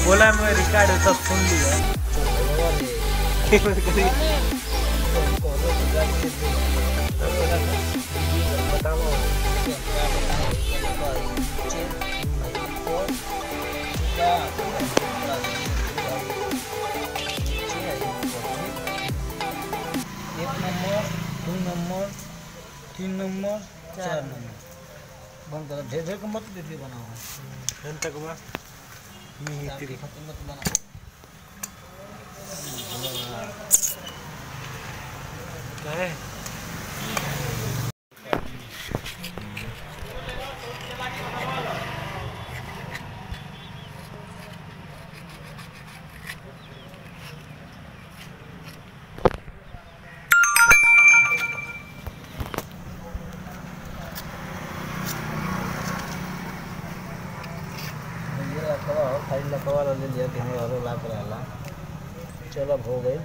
बोला मैं रिकॉर्ड होता सुन लिया। एक नंबर, 2 नंबर, 3 नंबर, 4 नंबर बंद कर। ढेर ढेर का मत वीडियो बनाओ। तक मत बना। क्या है? फाइल लखवा ले लिया कि हमें और लाख रहला। चलो अब हो गई।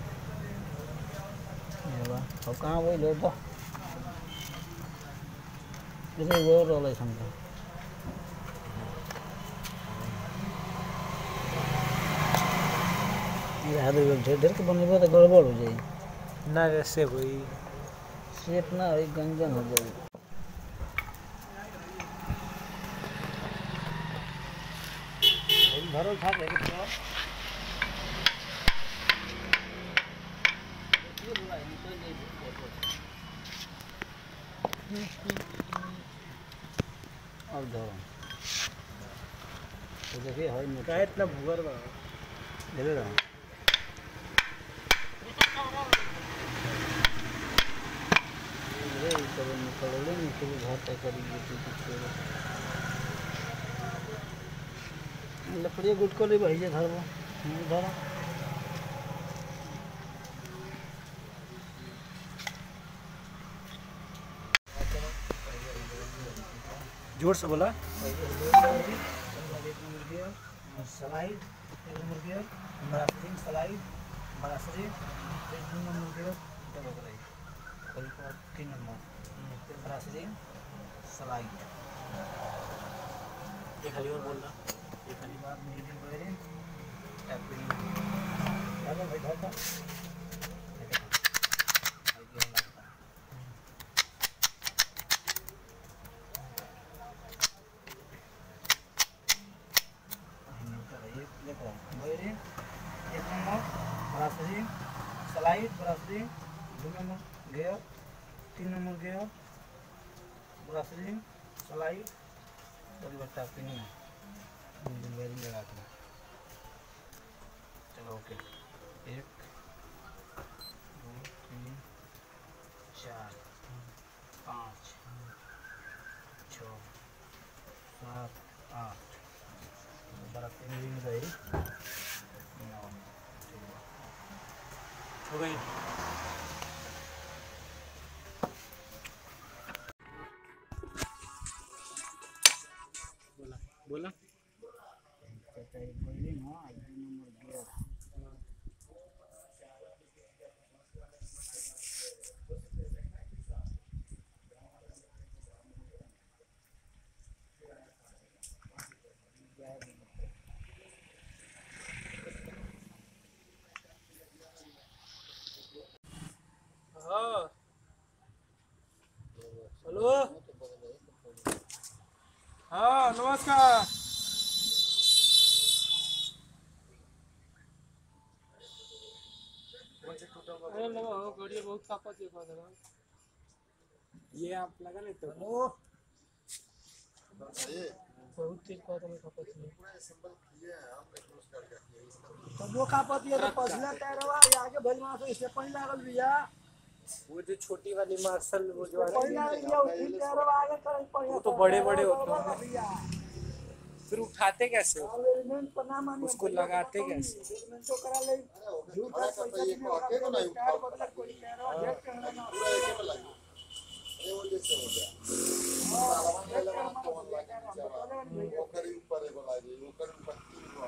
अब कहाँ वही लो तो इसे वो रोल है समझो। ढेर ढेर के बनेबो तो गड़बड़ हो जाए ना, जैसे हुई शेप ना हो गंजन हो जाए। भरो था तो अब धरो तो देखिए है क्या इतना भूगर बा धीरे रहो। निकले निकले घर तक करिए लकड़ी गुटको ले भैया धरबो धरो। जोर से बोला। स्लाइड स्लाइड ब्रासरिंग 2 नंबर के 3 नंबर ब्रासरिंग स्लाइड। ये खाली और बोलना। ये खाली बात मीडियम वायरिंग टैपिंग डालो भाई धरता wiring 1 number brass ring slide brass ring 2 number gear 3 number gear brass ring slide tapping wiring लगा के। चलो ओके 1 2 3 4 5 6 7 8 ब्रासरिंग गई 9 हो गई। बोला बोला। वायरिंग हाँ 2 नंबर गियर हाँ हेलो हाँ नमस्कार। अरे लगा हो गाड़ी बहुत कापा दिया कर रहा। ये आप लगा लेते हो? हेलो बहुत तेज कापा में कापा थी तो वो कापा दिया तो पछला टायरवा आगे भलवा से इससे पानी लागल बिया। वो जो छोटी वाली मार्शल वो जो पानी लागल बिया उसी टायरवा आगे कर पानी वो तो बड़े बड़े होते हैं। फिर उठाते कैसे हो? उसको लगाते कैसे? तो करा ले झूठ पैसा की टायर बदला कोई टायरवा जेट कहना ना अरे वो जैसे हो गया ओकरी ऊपर एगो लागी ओकरी ऊपर 3 गो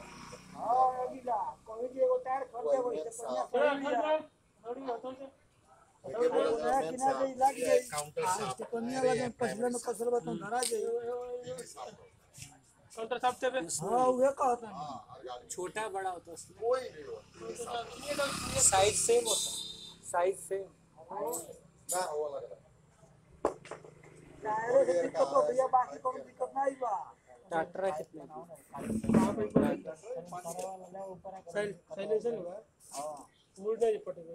हां अगला कोई भी एगो टायर खरीद देबो इससे बढ़िया गाड़ी होतो से किनारे लग गई काउंटर से कोनिया लगे पछले में फसल बता धरा जाई काउंटर साहब तेरे हाँ वो कहता है छोटा बड़ा होता है उसमें कोई भी हो साइज सेम होता है साइज सेम ना वो लग रहा टायर से दिक्कत हो भैया बाकी कोई दिक्कत नहीं बा ट्रैक्टर है कितने की साइलेंसर होगा हां मूड नहीं पटेगा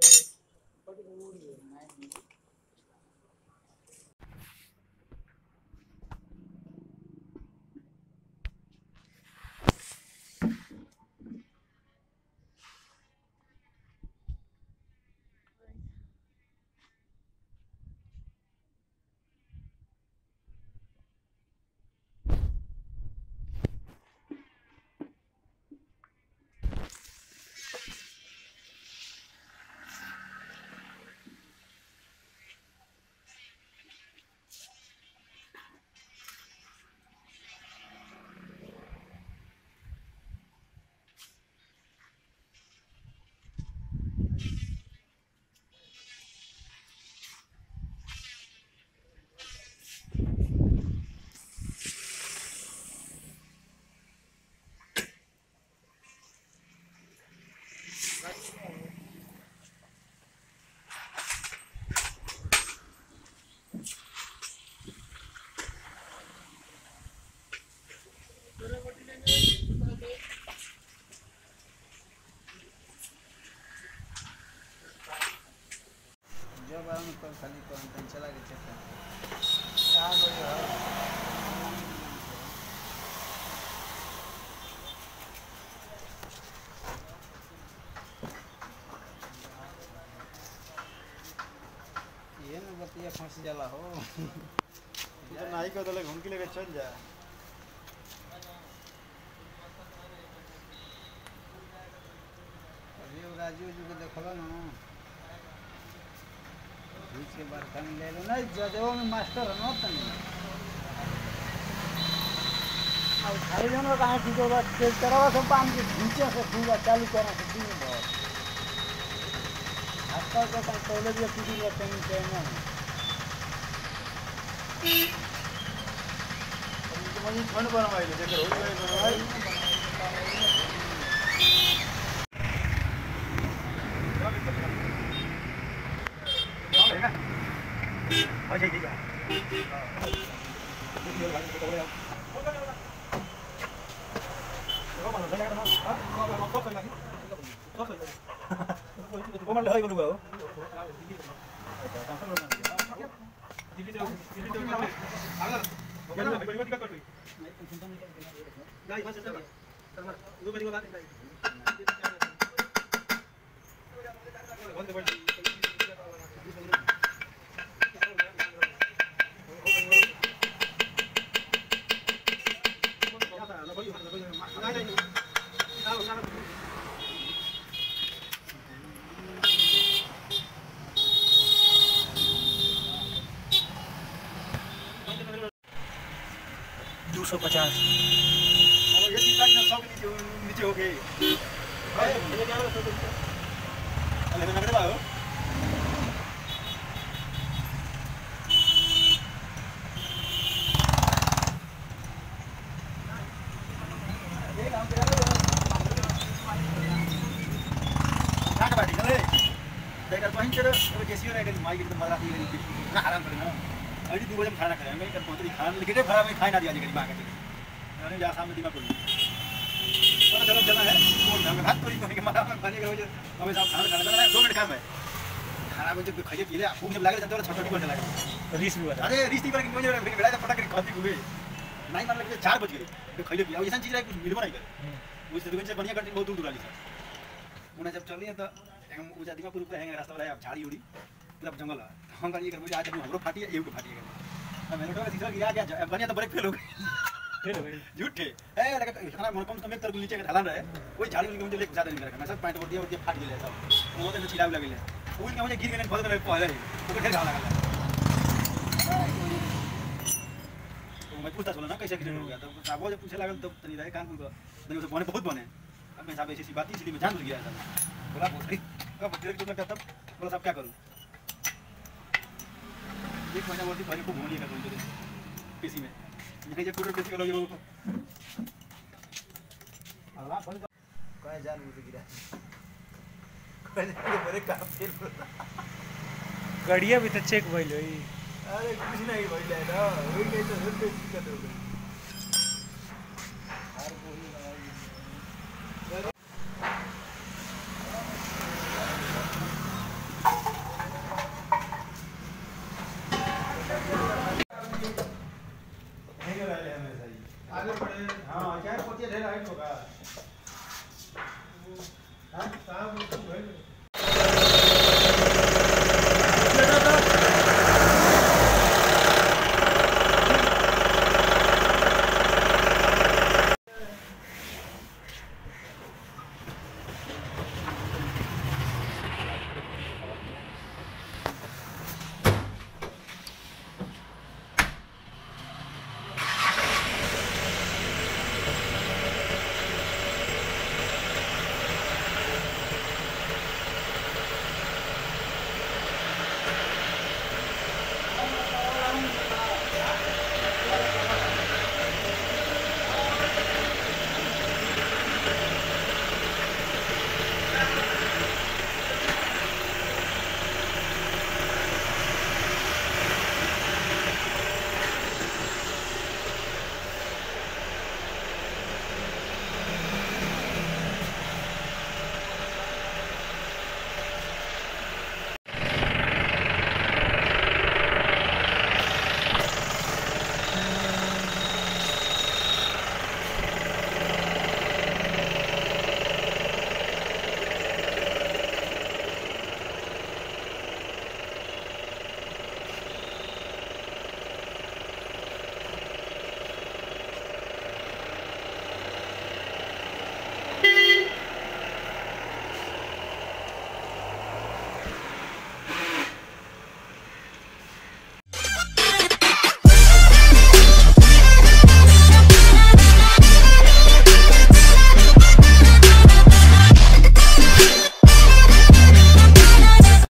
मूड नहीं जब हम कल खाली क्वारंटाइन चला के चेक कर क्या बढ़िया ये ना बतिया फंस जाला हो तो नहीं को तो घूम के लेके चल जा अभी वो राजू जी को देखलो ना बीच के बर्तन ले लो नहीं जजवा में मास्टर है ना तनी अब खाली जन कहाँ ठीक होगा तेल चरावा सब पानी के नीचे से पूरा चालू करना से दिन भर आजकल तो पहले भी पूरी रहते हैं ना मुझे ठंड पर माइल देख हो गई अच्छा ठीक है नीचे हो गए आराम करें अभी 2 बजे खाना खाए मैं पहुंच खाना लेके भरा में खाना दिया जी मांगे अरे जा सामने दिमाग पड़ी चलो चलो चलना है और ढंग हाथ थोड़ी कोई के मारा में पानी के वजह हमें साहब खाना खाना है 2 मिनट काम है खाना को जब खाइए पी ले भूख जब लगे तो छोटी को लगे रीस भी अरे रीस नहीं पर मुझे बेड़ा तो फटा के खाती हुए नहीं मान लगे 4 बज गए तो खाइए पी ऐसा चीज है कुछ मिलबो नहीं करे मुझे दुकान से बढ़िया करती बहुत दूर वाली सर उन्हें जब चलिए तो हम उजा दिमाग पूरा हैंगे रास्ता वाला झाड़ी उड़ी पूरा जंगल है हम करिए कर मुझे आज हमरो फाटी है एगो फाटी है मैंने तो सीधा गिरा गया बढ़िया तो ब्रेक फेल हो गई झूठे ए लगा खाना मन कम कम तर नीचे ढलान रहे कोई झाड़ी उनके मुझे लेके ज्यादा नहीं रखा मैं सब पैंट और दिया फाट गया सब वो तो छिला लगे फूल के मुझे गिर गए बहुत में पहले तो ढेर घाव लगा तो मैं पूछता चला ना कैसे एक्सीडेंट हो गया तो साहब जब पूछे लगा तब तनी रहे कान को नहीं तो बने बहुत बने अब मैं साहब ऐसी बात इसलिए मैं जान गया था बोला बहुत सही कब डायरेक्ट तो लगता तब बोला साहब क्या करूं एक महीना बोलती भाई को घूम लिया कर पीसी में नहीं जब पूरा पीसी का लोग अल्लाह बंद कहीं जान मुझे गिरा कहीं जाके बड़े काम फेल गड़िया भी तो चेक भइल होई। अरे कुछ नहीं भाई ले ना वही कहीं तो हर पे दिक्कत हो गई हर बोली आगे बढ़े हाँ क्या पहुंचे ढेर हाइट होगा हाँ साहब